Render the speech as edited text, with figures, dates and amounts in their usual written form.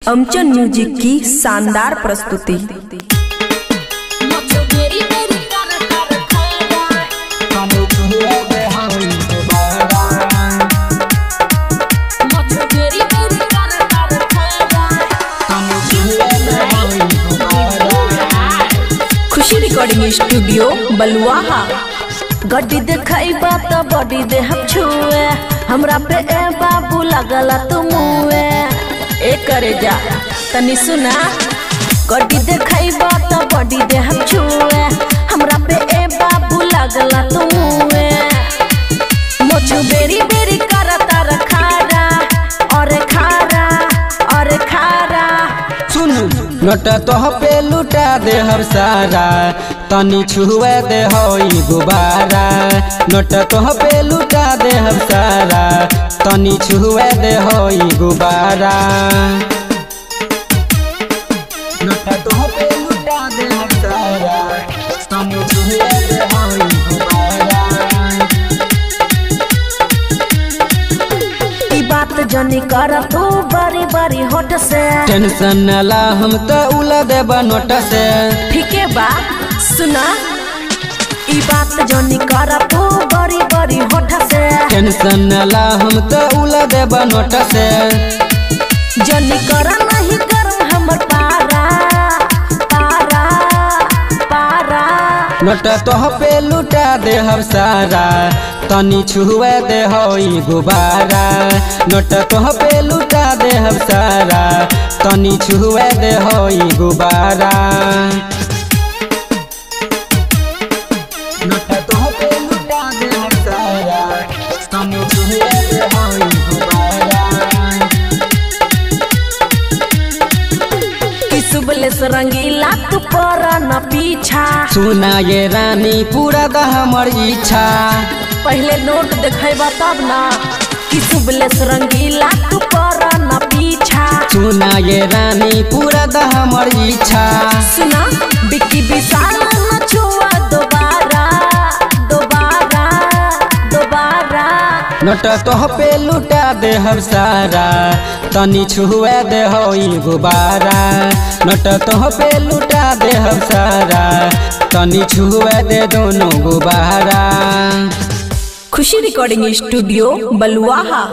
अमचन music की शानदार प्रस्तुति। खुशी रिकॉर्डिंग स्टूडियो बलुआहा। गड्डी देखा तो बॉडी दे हम छुए, हमरा पे ए बाबू लगला तुम ए करे जा तनी सुना। गड्डी देखा तो बॉडी दे हम छुए, हमरा पे ए बाबू लगला तुम मोचू बेरी बेरी करता रखारा और खारा और खारा। सुनु नोट तोह पे लुटा दे हम सारा, तनी छुए दे होई गुबारा। नोट तोह पे लुटा दे हम सारा, तनी छुए दे होई गुबारा। नोट तोह पे लुटा दे हम सारा, तनी छुए दे होई गुबारा। बात जनी कर तू बड़ी बड़ी होठ से, टेंशन न ला हम तो उला देबा नोट से। ठीक है बा सुना, ई बात जनी कर तू बड़ी बड़ी होठ से, टेंशन न ला हम तो उला देबा नोट से। जनी कर नहीं कर हमर पारा पारा पारा। नोट तोह पे लुटा दे हम सारा, तनी छुए दे होई गुबारा। नोट तोह पे लुटा दे हम सारा, तनी छुए दे होई गुबारा। नोट तोह पे लुटा दे हम सारा, तनी छुए दे होई गुबारा। सुबले रंगीला तू पर न पीछा, सुना ये रानी पूरा द हमर इच्छा। पहले नोट देखेबा तब ना कि सुबले रंगीला तू पर न पीछा। सुना ये रानी पूरा द हमर इच्छा। सुना बिक्की विशाल न छुआ दोबारा दोबारा दोबारा। नोट तोह पे लुटा दे हम सारा, तनी छुए दे होई गुबारा। नोट तोह पे लुटा दे हम सारा, तनी छुए दे दोनों गुबारा। खुशी रिकॉर्डिंग स्टूडियो बलुआहा।